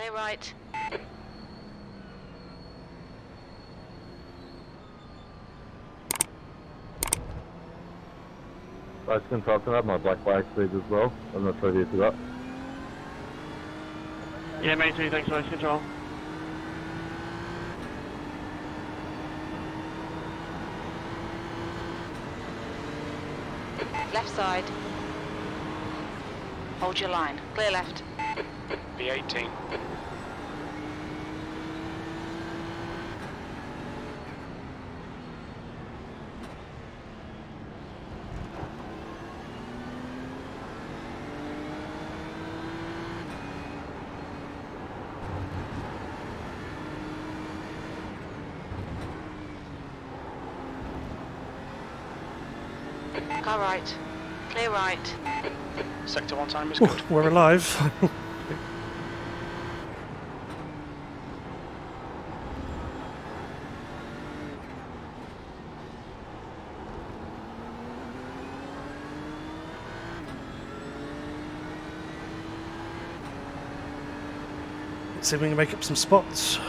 Clear right. Vice control, can I have my black flag speed as well? I'm not sure if you do that. Yeah, main 3, thanks, Vice control. Left side. Hold your line. Clear left. B18. Car right. Clear right. Sector 1 time is good. We're alive. Let's see if we can make up some spots.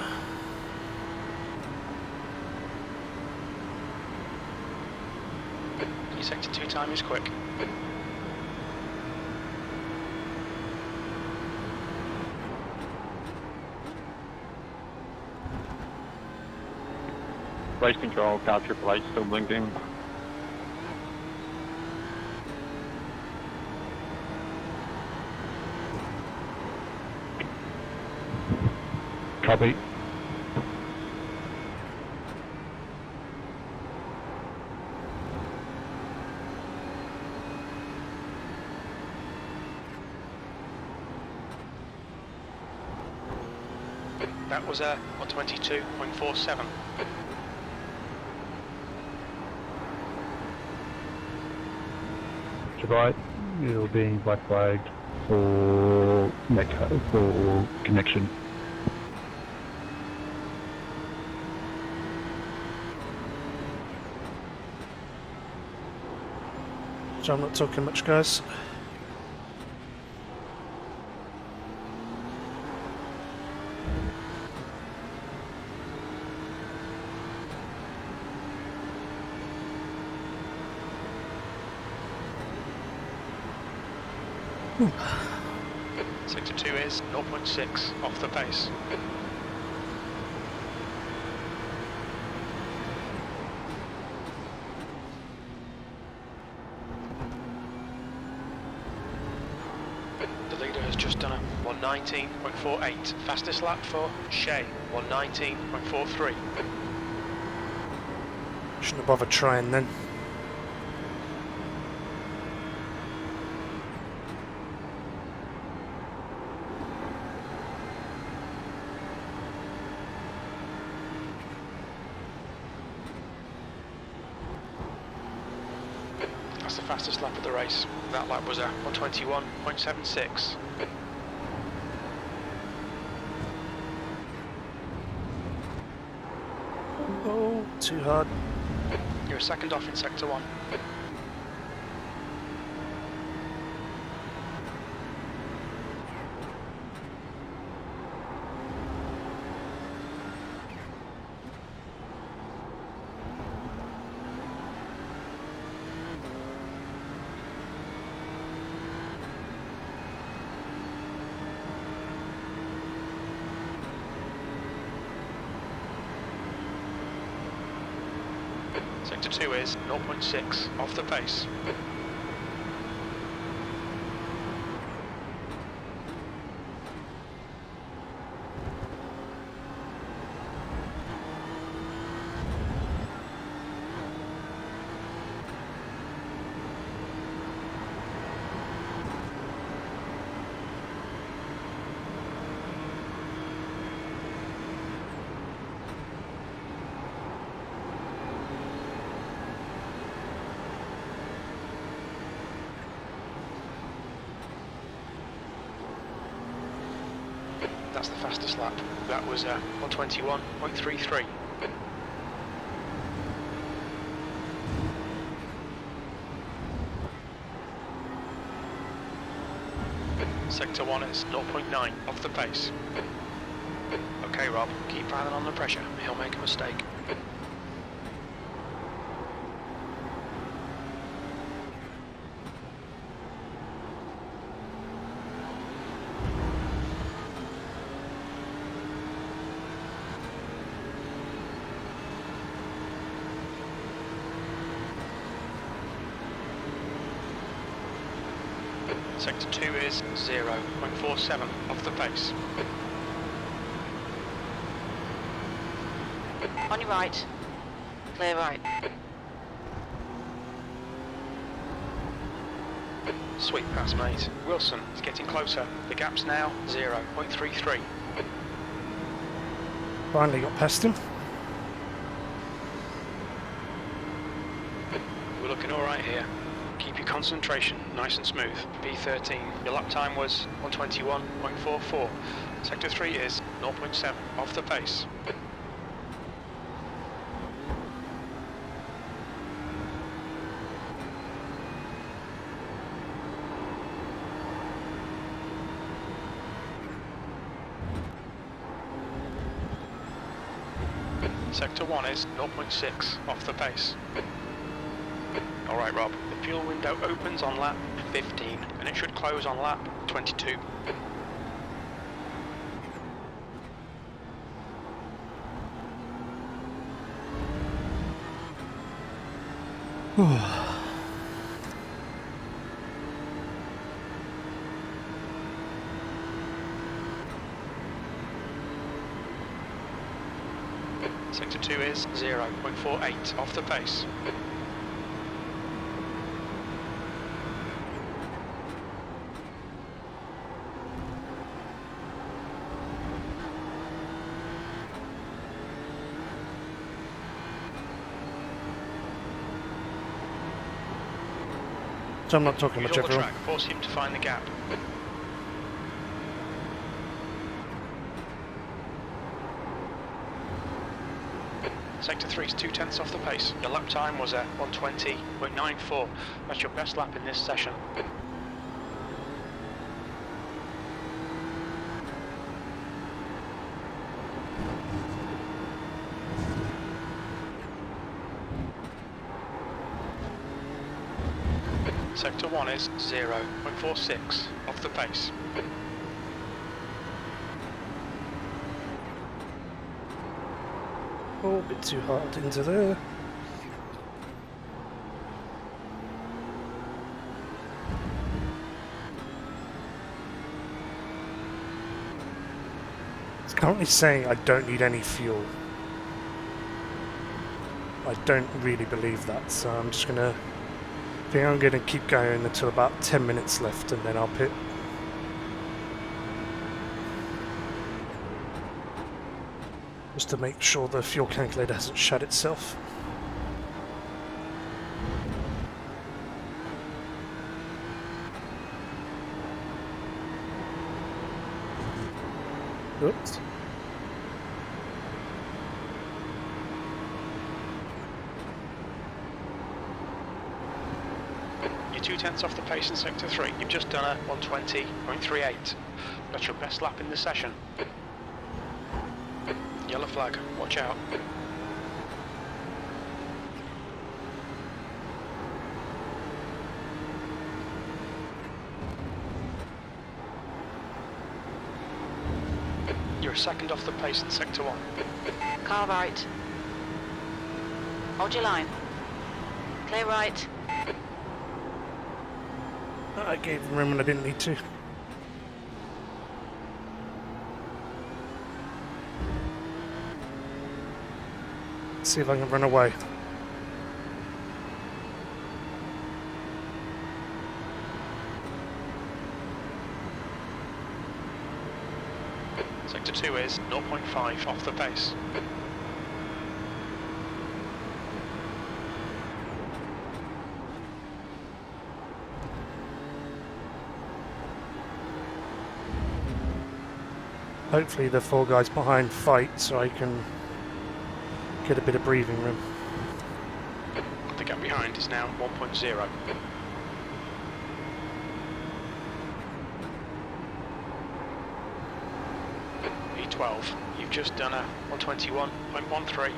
Your sector 2 time is quick. Vice control, car triple H still blinking. Copy. That was a 122.47. Gigabyte, you're being black flagged for for connection. So I'm not talking much, guys. Sector 2 is 0.6 off the pace. The leader has just done a 119.48. Fastest lap for Shay, 119.43. Shouldn't have bothered trying then. That's the fastest lap of the race. That lap was a 121.76. Oh, too hard. You're a second off in sector 1. Sector 2 is 0.6 off the pace. That's the fastest lap. That was 121.33. Sector 1 is 0.9 off the pace. Okay, Rob, keep piling on the pressure. He'll make a mistake. Sector 2 is 0.47 off the pace. On your right. Clear right. Sweet pass, mate. Wilson is getting closer. The gap's now 0.33. Finally got past him. We're looking alright here. Keep your concentration nice and smooth. B13. Your lap time was 121.44. Sector 3 is 0.7 off the pace. Sector 1 is 0.6 off the pace. Alright, Rob, the fuel window opens on lap 15 and it should close on lap 22. Sector 2 is 0.48 off the pace. So I'm not talking Use much, all the everyone. track, force him to find the gap. Sector 3 is 0.2 off the pace. Your lap time was at 120.94. That's your best lap in this session. Sector 1 is 0.46 off the pace. Oh, a bit too hard into there. It's currently saying I don't need any fuel. I don't really believe that, so I'm just gonna... I think I'm gonna keep going until about 10 minutes left and then I'll pit. Just to make sure the fuel calculator hasn't shut itself. Oops. You're 0.2 off the pace in Sector 3. You've just done a 120.38. That's your best lap in the session. Yellow flag, watch out. You're a second off the pace in Sector 1. Car right. Hold your line. Clear right. I gave him room when I didn't need to. See if I can run away. Sector 2 is 0.5 off the pace. Hopefully the four guys behind fight so I can get a bit of breathing room. The gap behind is now 1.0. 12. You've just done a 121.13.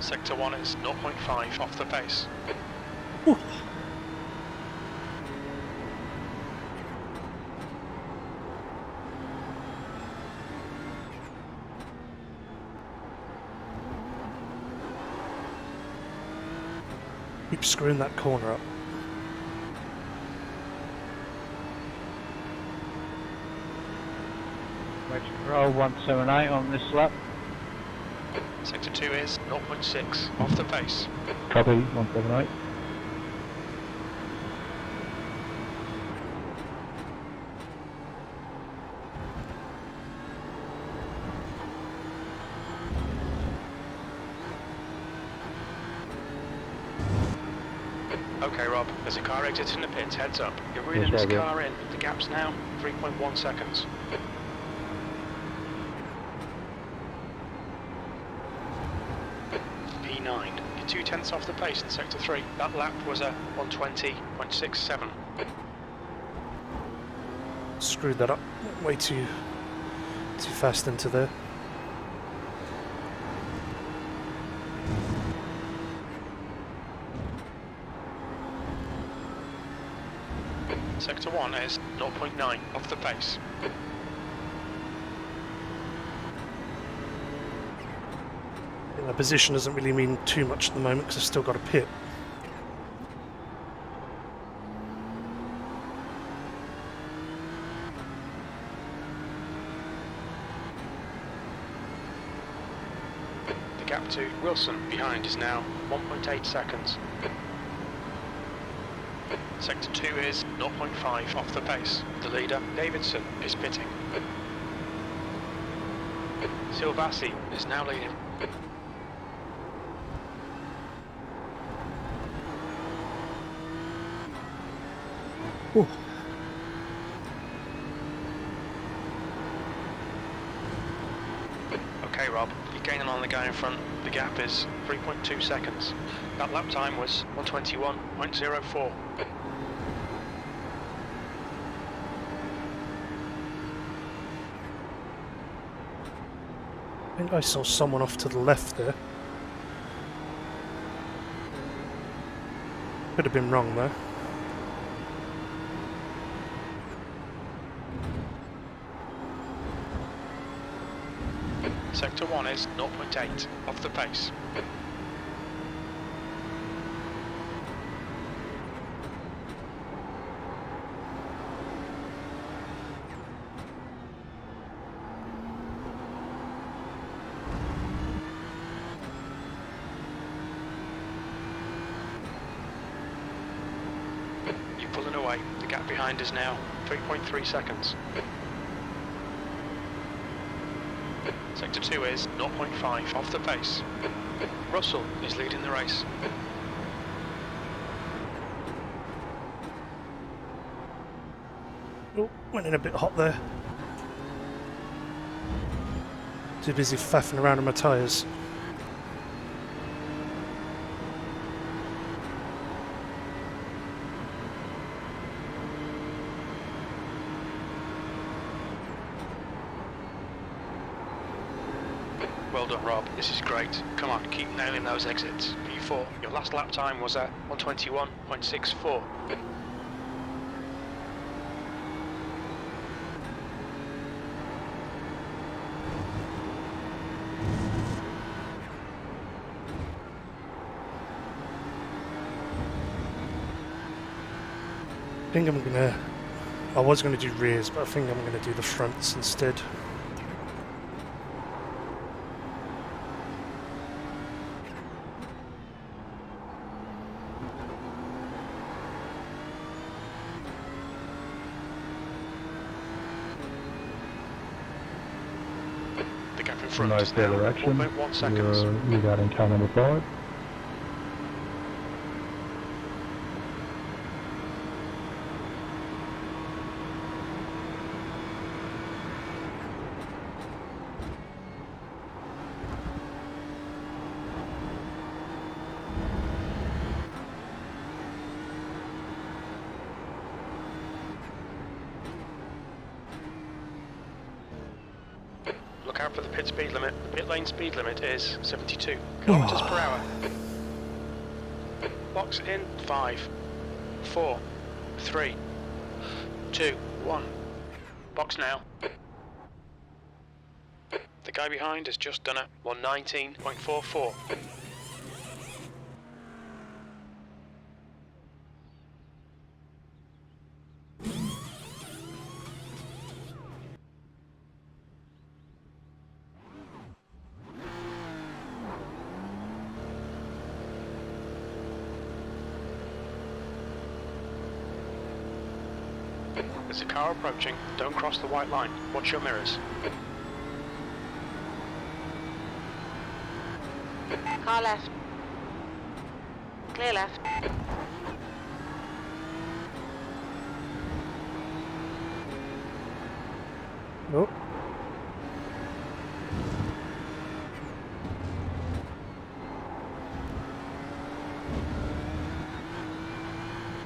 Sector 1 is 0.5 off the pace. Keep screwing that corner up. Wedge control 178 on this lap. Sector 2 is 0.6 off the pace. Copy 178. Okay, Rob, there's a car exiting the pits, heads up. You're reeling this car in. The gap's now 3.1 seconds. P9, you're 2/10 off the pace in Sector 3. That lap was a 120.67. Screwed that up way too fast into there. Sector 1 is 0.9 off the pace. The position doesn't really mean too much at the moment because I've still got a pit. The gap to Wilson behind is now 1.8 seconds. Sector 2 is 0.5 off the pace. The leader, Davidson, is pitting. Silvassi is now leading. Ooh. Okay, Rob, you're gaining on the guy in front. The gap is 3.2 seconds. That lap time was 121.04. I think I saw someone off to the left there. Could have been wrong though. Sector 1 is 0.8 off the pace. You're pulling away. The gap behind is now 3.3 seconds. Sector 2 is 0.5 off the pace. Russell is leading the race. Oh, went in a bit hot there. Too busy faffing around on my tyres. Well done, Rob. This is great. Come on, keep nailing those exits. P4, your last lap time was at 121.64. I think I was gonna do rears, but I think I'm gonna do the fronts instead. The gap in front No is now further action. 1.1 seconds. You got incoming report. out for the pit speed limit. The pit lane speed limit is 72 kilometers per hour. Box in 5, 4, 3, 2, 1. Box now. The guy behind has just done a 119.44. There's a car approaching. Don't cross the white line. Watch your mirrors. Car left. Clear left. Oh.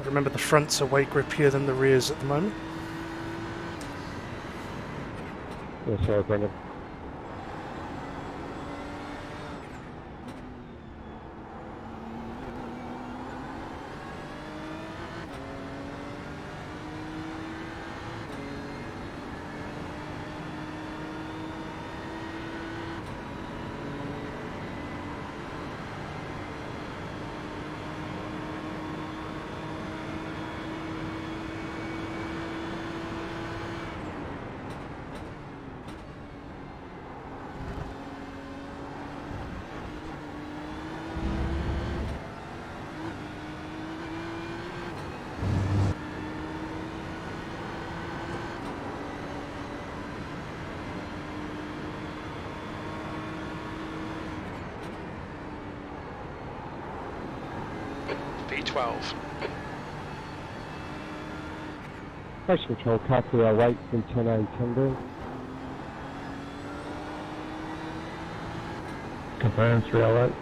Remember, the fronts are way grippier than the rears at the moment. Yeah, sorry, Brendan. B12. Race control, car 308, 310A, 10B. Confirm 308.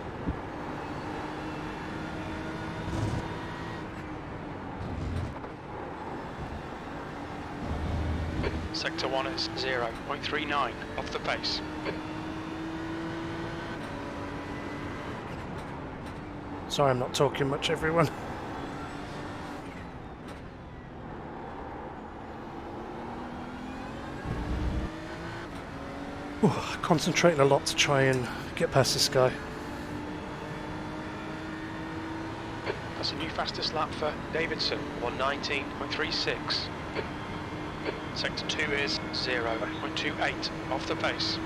Sector 1 is 0.39 off the pace. Sorry, I'm not talking much, everyone. Ooh, concentrating a lot to try and get past this guy. That's a new fastest lap for Davidson, 119.36. Sector 2 is 0.28 off the pace.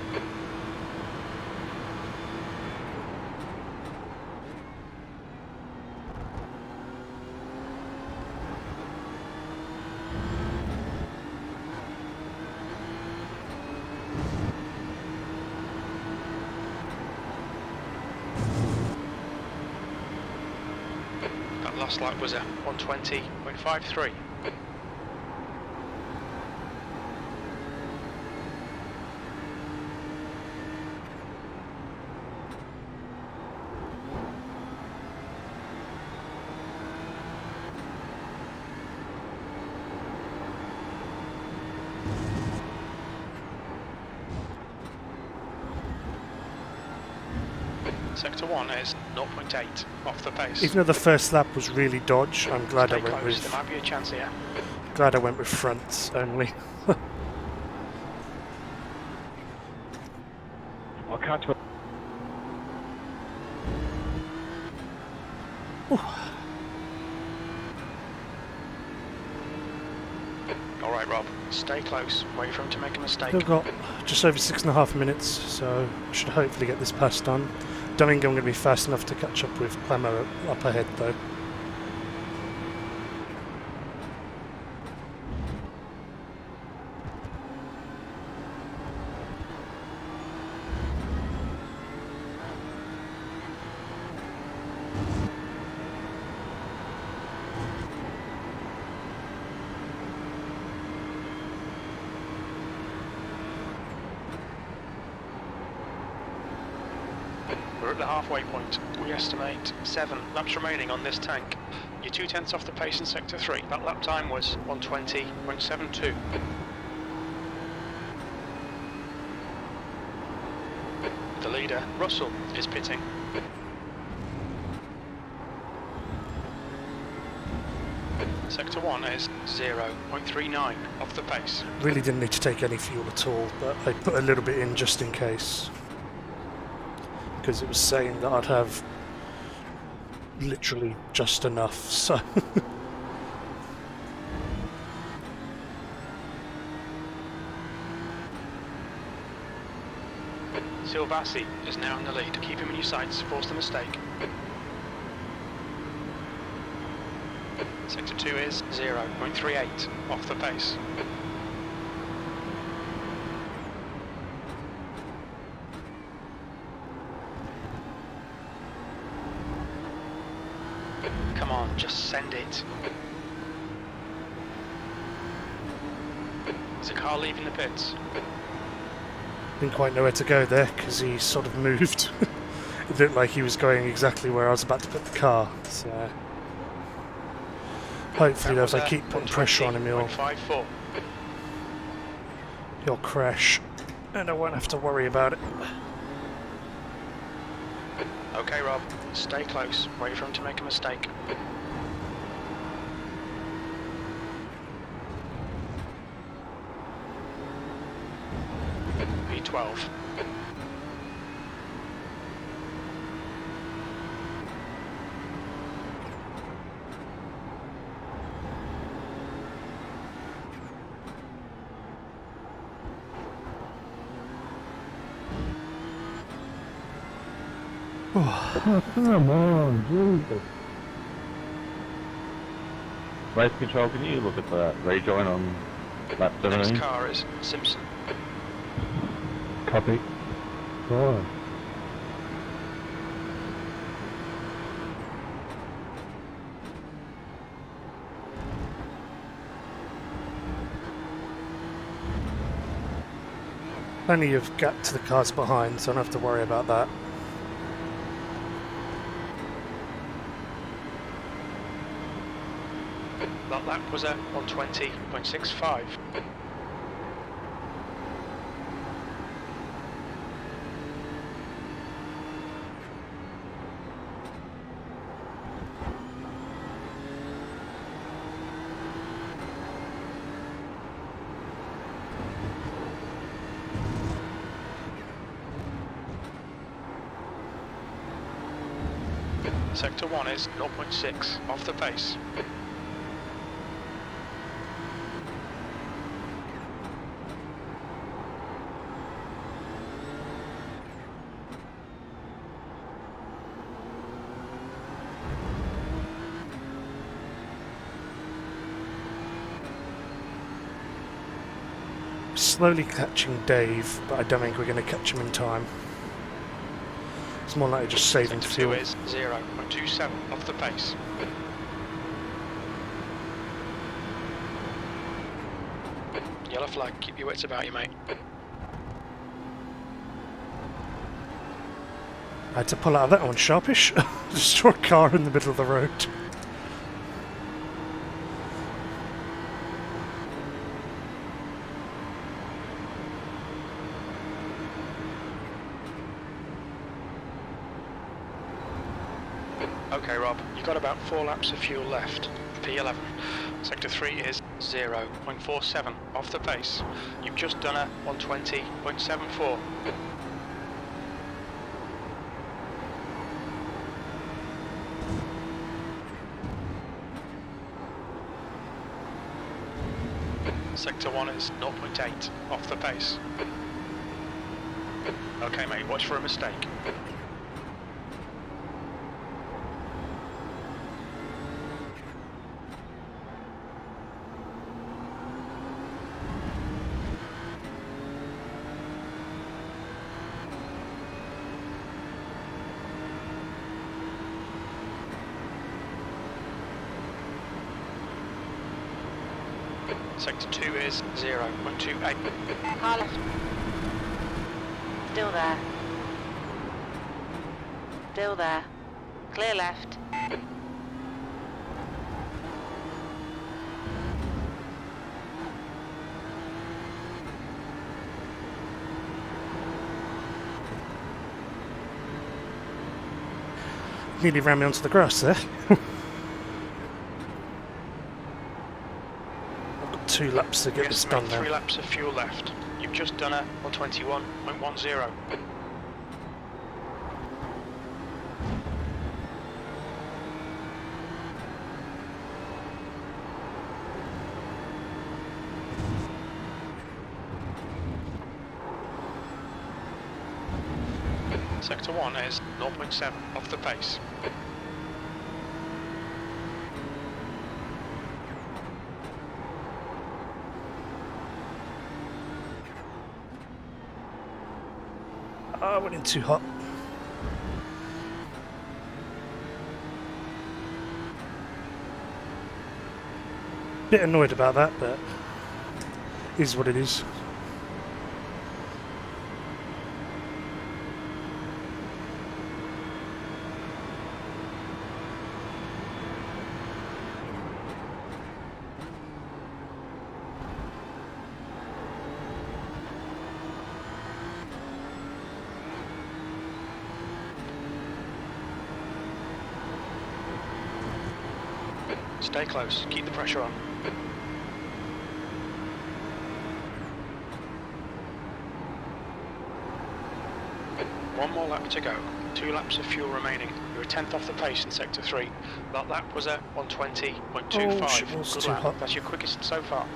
That last lap was a 120.53. Sector 1 is 0.8 off the pace. Even though the first lap was really dodge, I'm glad Stay I went close, there with might be a chance here. fronts only. I can't tell. Alright Rob, stay close, wait for him to make a mistake. I've got just over 6.5 minutes, so I should hopefully get this pass done. Don't think I'm going to be fast enough to catch up with Clammo up ahead though. We're at the halfway point. We estimate 7 laps remaining on this tank. You're 2/10 off the pace in Sector 3. That lap time was 120.72. leader, Russell, is pitting. Sector 1 is 0.39 off the pace. Really didn't need to take any fuel at all, but I put a little bit in just in case. Because it was saying that I'd have literally just enough, so... Silvassi is now in the lead. Keep him in your sights, force the mistake. Sector 2 is 0.38 off the pace. Come on, just send it. There's a car leaving the pits. Didn't quite know where to go there because he sort of moved. It looked like he was going exactly where I was about to put the car, so... Hopefully if I keep putting pressure on him he'll crash and I won't have to worry about it. Okay Rob, stay close, wait for him to make a mistake. B12. Oh, come on, Jesus. Race control, can you look at that rejoin on lap 17? Next car is Simpson. Copy. Right. Plenty of gap to the cars behind, so I don't have to worry about that. That lap was at 120.65. Sector 1 is 0.6 off the pace. Slowly catching Dave, but I don't think we're going to catch him in time. It's more likely just saving Sector fuel. 2 is 0.27 off the pace. Yellow flag, keep your wits about you, mate. I had to pull out of that one sharpish. Just saw a car in the middle of the road. Okay Rob, you've got about 4 laps of fuel left. P11. Sector 3 is 0.47 off the pace. You've just done a 120.74. Sector 1 is 0.8 off the pace. Okay mate, watch for a mistake. Sector 2 is 0.28. Car left. Still there. Still there. Clear left. nearly ran me onto the grass there. I've got 2 laps to get this done now. 3 laps of fuel left. You've just done a 121.10. Sector 1 is 0.7 off the pace. I went in too hot. Bit annoyed about that, but it is what it is. Stay close, keep the pressure on. One more lap to go. 2 laps of fuel remaining. You're a 10th off the pace in Sector 3. That lap was at 120.25. Oh, shit, it's Good too lap. hot. That's your quickest so far.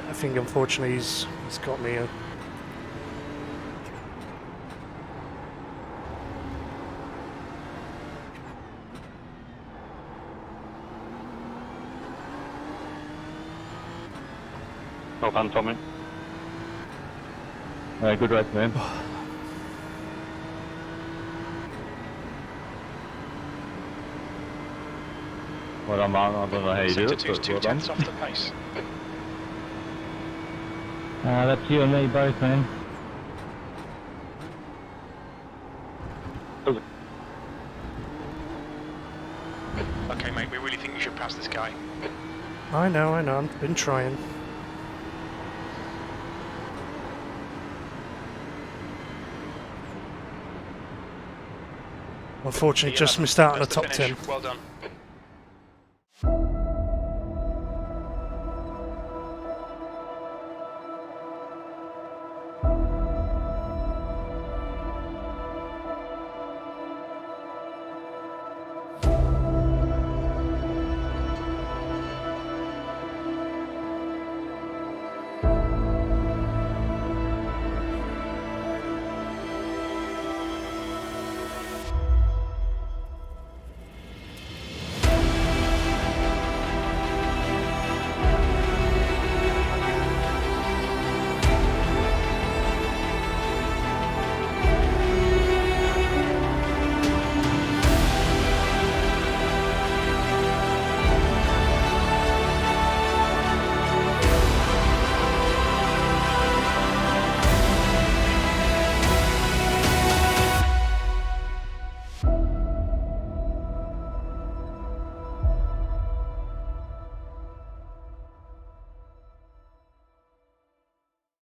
I think unfortunately he's got me. Well done, Tommy. Good race, man. Well done, Mark. I don't know how you do Sector it, 2's but 2 well done. tenths off the pace. That's you and me both, man. Okay, mate, we really think you should pass this guy. I know, I've been trying. Unfortunately, just missed out on the That's the top finish. 10. Well done.